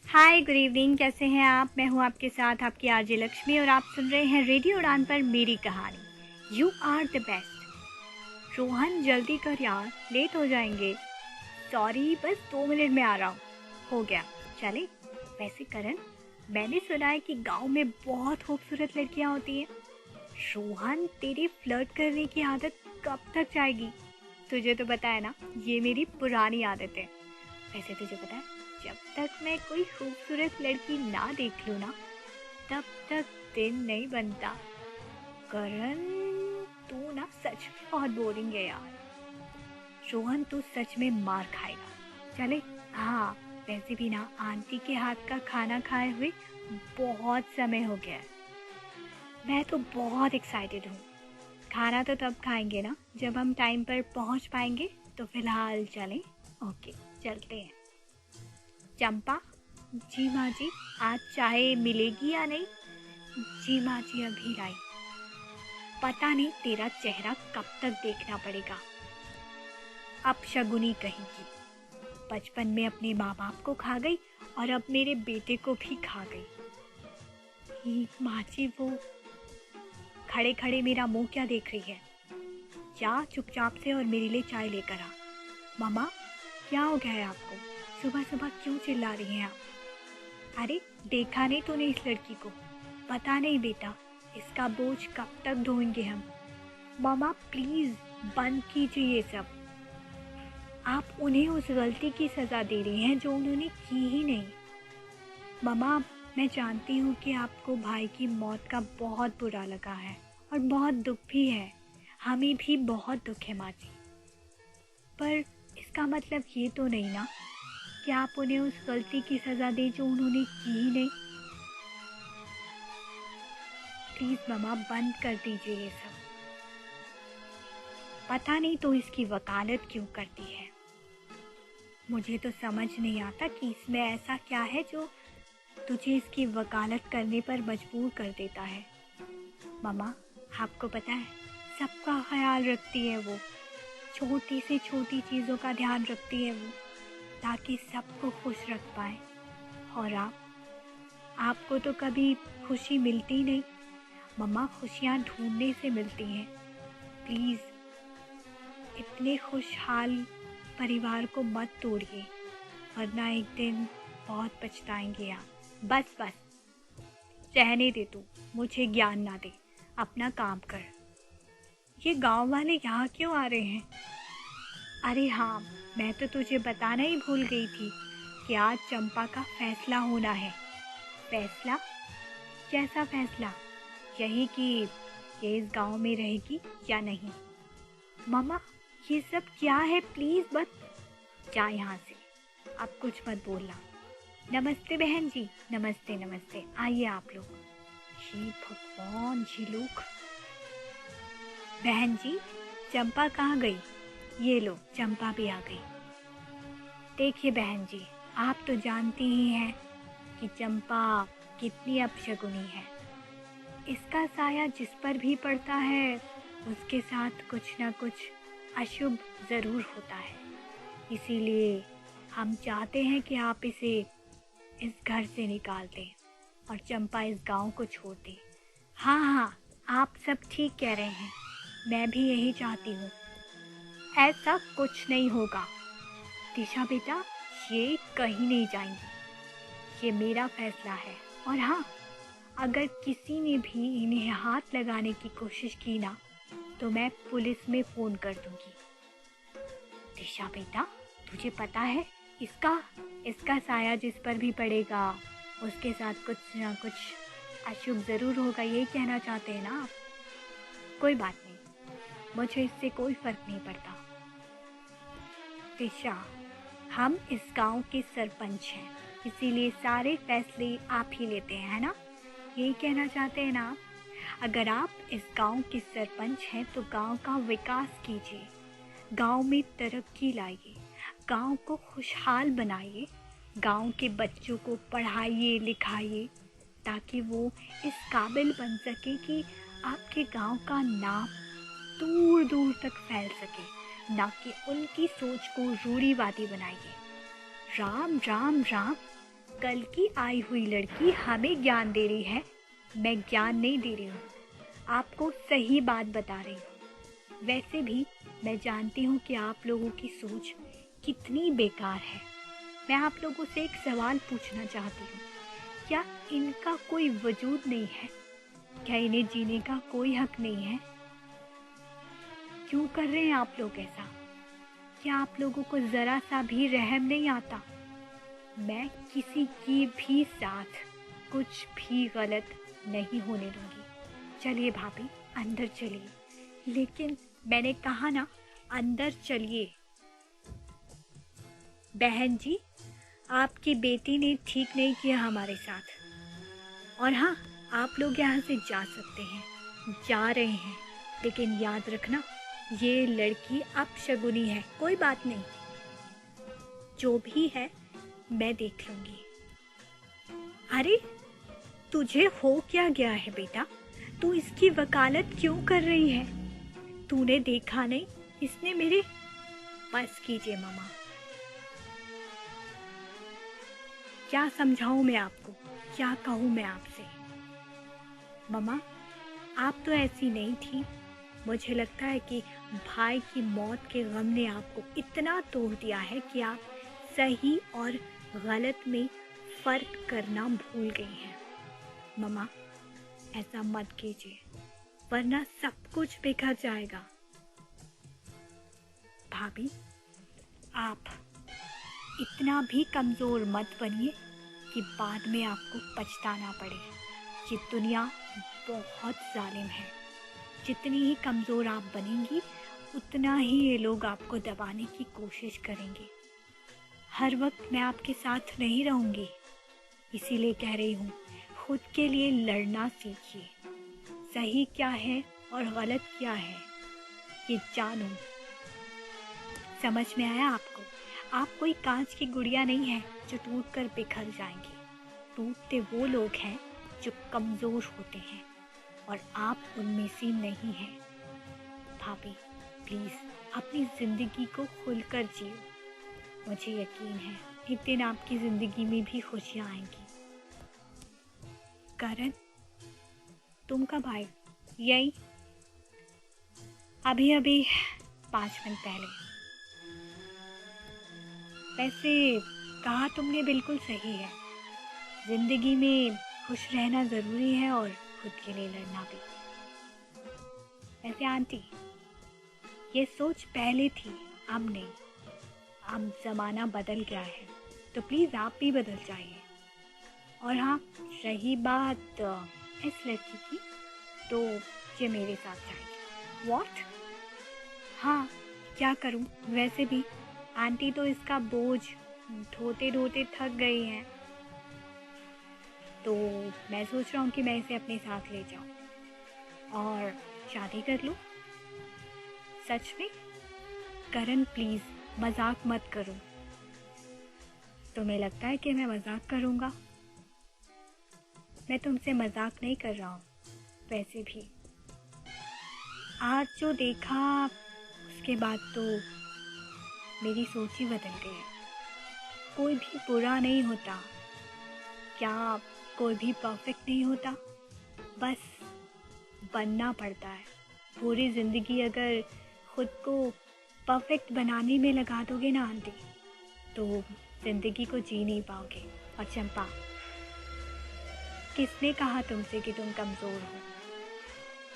हाय, good evening. कैसे हैं आप? मैं हूं आपके साथ आपकी आरजे लक्ष्मी और आप सुन रहे हैं रेडियो उड़ान पर मेरी कहानी। You are the best. Rohan जल्दी कर यार, लेट हो जाएंगे। सॉरी, बस 2 मिनट में आ रहा हूँ। हो गया, चले। वैसे करण, मैंने सुना है कि गांव में बहुत खूबसूरत लड़कियां होती हैं। रोहन, तेरी फ्लर्ट करने की आदत कब तक जाएगी? तुझे तो पता है ना, ये मेरी पुरानी आदत है। वैसे तुझे पता है, जब तक मैं कोई खूबसूरत लड़की ना देख लूँ ना, तब तक दिन नहीं बनता। करण, तू ना सच में बहुत बोरिंग है यार। रोहन, तू सच में मार खाएगा। चले। हाँ, वैसे भी ना आंटी के हाथ का खाना खाए हुए बहुत समय हो गया है। मैं तो बहुत एक्साइटेड हूँ। खाना तो तब खाएंगे ना जब हम टाइम पर पहुँच पाएंगे। तो फिलहाल चलें। ओके, चलते हैं। चंपा। जी माँ जी, आज चाय मिलेगी या नहीं? जी माँ जी, अभी लाई। पता नहीं तेरा चेहरा कब तक देखना पड़ेगा। अपशगुनी कहेगी। बचपन में अपने माँ बाप को खा गई और अब मेरे बेटे को भी खा गई। माँ जी, वो खड़े खड़े मेरा मुंह क्या देख रही है? जा चुपचाप से और मेरे लिए चाय लेकर आ। मामा, क्या हो गया है आपको? सुबह सुबह क्यों चिल्ला रही हैं आप? अरे, देखा नहीं तूने इस लड़की को? पता नहीं बेटा, इसका बोझ कब तक ढोएंगे हम। मामा प्लीज, बंद कीजिए ये सब। आप उन्हें उस गलती की सजा दे रही हैं जो उन्होंने की ही नहीं। मामा, मैं जानती हूँ कि आपको भाई की मौत का बहुत बुरा लगा है और बहुत दुख भी है। हमें भी बहुत दुख है माँ जी। पर इसका मतलब ये तो नहीं ना कि आप उन्हें उस गलती की सजा दें जो उन्होंने की ही नहीं। प्लीज मामा, बंद कर दीजिए ये सब। पता नहीं तो इसकी वकालत क्यों करती है। मुझे तो समझ नहीं आता कि इसमें ऐसा क्या है जो तुझे इसकी वकालत करने पर मजबूर कर देता है। मामा, आपको पता है, सबका ख्याल रखती है वो। छोटी से छोटी चीज़ों का ध्यान रखती है वो, ताकि सबको खुश रख पाए। और आपको तो कभी खुशी मिलती नहीं। मम्मा, खुशियाँ ढूंढने से मिलती हैं। प्लीज़, इतने खुशहाल परिवार को मत तोड़िए, वरना एक दिन बहुत पछताएंगे आप। बस बस, रहने दे तू, मुझे ज्ञान ना दे, अपना काम कर। ये गांव वाले यहाँ क्यों आ रहे हैं? अरे हाँ, मैं तो तुझे बताना ही भूल गई थी कि आज चंपा का फैसला होना है। फैसला? कैसा फैसला? यही कि ये इस गांव में रहेगी या नहीं। मामा, ये सब क्या है? प्लीज मत जा यहाँ से। अब कुछ मत बोलना। नमस्ते बहन जी। नमस्ते नमस्ते, आइए आप लोग। हे भगवान, ये लोग। बहन जी, चंपा कहाँ गई? ये लो, चंपा भी आ गई। देखिए बहन जी, आप तो जानती ही हैं कि चंपा कितनी अपशगुनी है। इसका साया जिस पर भी पड़ता है, उसके साथ कुछ ना कुछ अशुभ ज़रूर होता है। इसीलिए हम चाहते हैं कि आप इसे इस घर से निकाल दें और चंपा इस गांव को छोड़ दे। हाँ हाँ, आप सब ठीक कह रहे हैं, मैं भी यही चाहती हूँ। ऐसा कुछ नहीं होगा दिशा बेटा, ये कहीं नहीं जाएंगी। ये मेरा फैसला है। और हाँ, अगर किसी ने भी इन्हें हाथ लगाने की कोशिश की ना, तो मैं पुलिस में फ़ोन कर दूंगी। दिशा बेटा, तुझे पता है, इसका इसका साया जिस पर भी पड़ेगा, उसके साथ कुछ ना कुछ अशुभ ज़रूर होगा। ये कहना चाहते हैं ना आप? कोई बात नहीं, मुझे इससे कोई फ़र्क नहीं पड़ता। दिशा, हम इस गांव के सरपंच हैं, इसीलिए सारे फैसले आप ही लेते हैं, है ना? यही कहना चाहते हैं ना आप? अगर आप इस गांव के सरपंच हैं तो गांव का विकास कीजिए, गांव में तरक्की लाइए, गांव को खुशहाल बनाइए, गांव के बच्चों को पढ़ाइए लिखाइए, ताकि वो इस काबिल बन सके कि आपके गांव का नाम दूर दूर तक फैल सके, ना कि उनकी सोच को रूढ़िवादी बनाइए। राम राम राम, कल की आई हुई लड़की हमें ज्ञान दे रही है। मैं ज्ञान नहीं दे रही हूँ, आपको सही बात बता रही हूँ। वैसे भी मैं जानती हूँ कि आप लोगों की सोच कितनी बेकार है। मैं आप लोगों से एक सवाल पूछना चाहती हूँ, क्या इनका कोई वजूद नहीं है? क्या इन्हें जीने का कोई हक नहीं है? क्यों कर रहे हैं आप लोग ऐसा? क्या आप लोगों को ज़रा सा भी रहम नहीं आता? मैं किसी की भी साथ कुछ भी गलत नहीं होने दूंगी। चलिए भाभी, अंदर चलिए। लेकिन मैंने कहा ना, अंदर चलिए। बहन जी, आपकी बेटी ने ठीक नहीं किया हमारे साथ। और हाँ, आप लोग यहाँ से जा सकते हैं, जा रहे हैं। लेकिन याद रखना, ये लड़की अपशगुनी है। कोई बात नहीं, जो भी है मैं देख लूंगी। अरे, तुझे हो क्या गया है बेटा? तू इसकी वकालत क्यों कर रही है? तूने देखा नहीं, इसने मेरे... बस कीजिए मामा, क्या समझाऊं मैं आपको, क्या कहूं मैं आपसे? मामा, आप तो ऐसी नहीं थी। मुझे लगता है कि भाई की मौत के गम ने आपको इतना तोड़ दिया है कि आप सही और गलत में फर्क करना भूल गई हैं। मामा, ऐसा मत कीजिए, वरना सब कुछ बिखर जाएगा। भाभी, आप इतना भी कमज़ोर मत बनिए कि बाद में आपको पछताना पड़े। ये दुनिया बहुत जालिम है। जितनी ही कमज़ोर आप बनेंगी, उतना ही ये लोग आपको दबाने की कोशिश करेंगे। हर वक्त मैं आपके साथ नहीं रहूँगी, इसीलिए कह रही हूँ, खुद के लिए लड़ना सीखिए। सही क्या है और गलत क्या है, ये जानो। समझ में आया आपको? आप कोई कांच की गुड़िया नहीं है जो टूट कर बिखर जाएंगी। टूटते वो लोग हैं जो कमज़ोर होते हैं, और आप उनमें से नहीं हैं। भाभी, प्लीज़ अपनी ज़िंदगी को खुलकर जियो। मुझे यकीन है एक दिन आपकी ज़िंदगी में भी खुशियाँ आएंगी। करण, तुम कब आए? यही अभी अभी 5 मिनट पहले। वैसे कहा तुमने बिल्कुल सही है। ज़िंदगी में खुश रहना ज़रूरी है और खुद के लिए लड़ना भी। वैसे आंटी, ये सोच पहले थी, अब नहीं। अब ज़माना बदल गया है, तो प्लीज़ आप भी बदल जाइए। और हाँ, रही बात इस लड़की की, तो ये मेरे साथ जाएगी। What? हाँ, क्या करूँ? वैसे भी आंटी तो इसका बोझ ढोते ढोते थक गई हैं, तो मैं सोच रहा हूँ कि मैं इसे अपने साथ ले जाऊँ और शादी कर लूँ। सच में? करण, प्लीज़ मजाक मत करो। तुम्हें लगता है कि मैं मजाक करूँगा? मैं तुमसे मजाक नहीं कर रहा हूँ। वैसे भी आज जो देखा, उसके बाद तो मेरी सोच ही बदल गई है। कोई भी बुरा नहीं होता। क्या कोई भी परफेक्ट नहीं होता? बस बनना पड़ता है। पूरी ज़िंदगी अगर खुद को परफेक्ट बनाने में लगा दोगे ना आंटी, तो ज़िंदगी को जी नहीं पाओगे। और चंपा, किसने कहा तुमसे कि तुम कमज़ोर हो?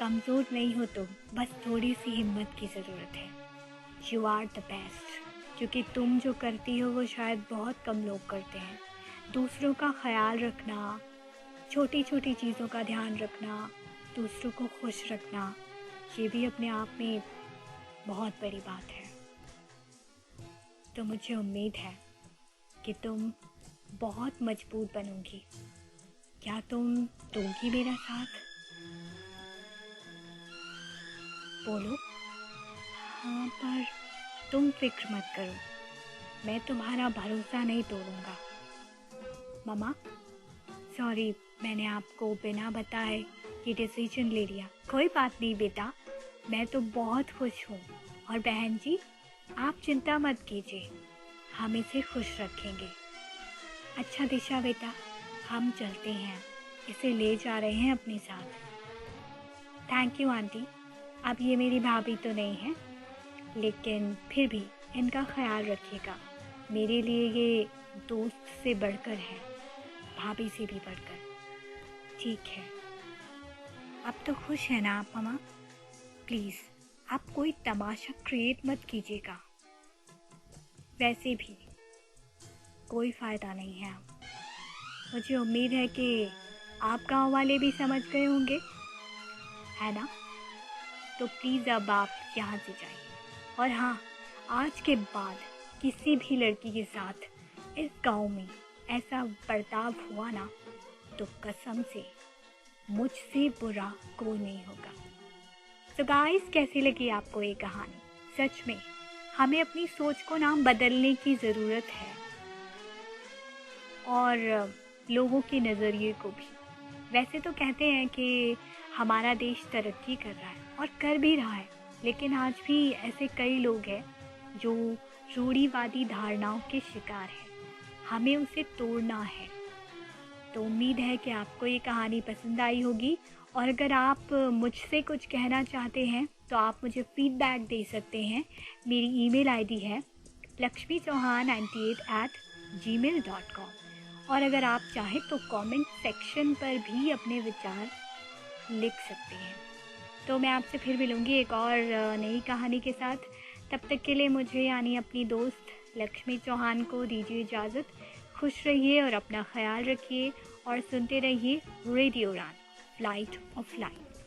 कमज़ोर नहीं हो तुम, बस थोड़ी सी हिम्मत की ज़रूरत है। You are the best. क्योंकि तुम जो करती हो वो शायद बहुत कम लोग करते हैं। दूसरों का ख्याल रखना, छोटी छोटी चीज़ों का ध्यान रखना, दूसरों को खुश रखना, ये भी अपने आप में बहुत बड़ी बात है। तो मुझे उम्मीद है कि तुम बहुत मजबूत बनोगी। क्या तुम दोगी मेरा साथ? बोलो। हाँ, पर तुम फिक्र मत करो, मैं तुम्हारा भरोसा नहीं तोड़ूंगा। मम्मा, सॉरी, मैंने आपको बिना बताए ये डिसीजन ले लिया। कोई बात नहीं बेटा, मैं तो बहुत खुश हूँ। और बहन जी, आप चिंता मत कीजिए, हम इसे खुश रखेंगे। अच्छा दिशा बेटा, हम चलते हैं, इसे ले जा रहे हैं अपने साथ। Thank you aunty. अब ये मेरी भाभी तो नहीं है, लेकिन फिर भी इनका ख्याल रखिएगा। मेरे लिए ये दोस्त से बढ़कर है, भाभी से भी बढ़कर। ठीक है, अब तो खुश है ना आप मामा? प्लीज़ आप कोई तमाशा क्रिएट मत कीजिएगा। वैसे भी कोई फ़ायदा नहीं है। मुझे उम्मीद है कि आप गांव वाले भी समझ गए होंगे, है ना? तो प्लीज़ अब आप यहाँ से जाइए। और हाँ, आज के बाद किसी भी लड़की के साथ इस गांव में ऐसा बर्ताव हुआ ना, तो कसम से मुझसे बुरा कोई नहीं होगा। तो गाइस, कैसी लगी आपको ये कहानी? सच में हमें अपनी सोच को ना बदलने की ज़रूरत है, और लोगों के नज़रिए को भी। वैसे तो कहते हैं कि हमारा देश तरक्की कर रहा है और कर भी रहा है, लेकिन आज भी ऐसे कई लोग हैं जो रूढ़िवादी धारणाओं के शिकार हैं। हमें उसे तोड़ना है। तो उम्मीद है कि आपको ये कहानी पसंद आई होगी, और अगर आप मुझसे कुछ कहना चाहते हैं तो आप मुझे फीडबैक दे सकते हैं। मेरी ईमेल आईडी है lakshmichauhan98@gmail.com। और अगर आप चाहें तो कमेंट सेक्शन पर भी अपने विचार लिख सकते हैं। तो मैं आपसे फिर मिलूँगी एक और नई कहानी के साथ। तब तक के लिए मुझे यानी अपनी दोस्त लक्ष्मी चौहान को दीजिए इजाज़त। खुश रहिए और अपना ख्याल रखिए, और सुनते रहिए रेडियो उड़ान, फ्लाइट ऑफ लाइफ।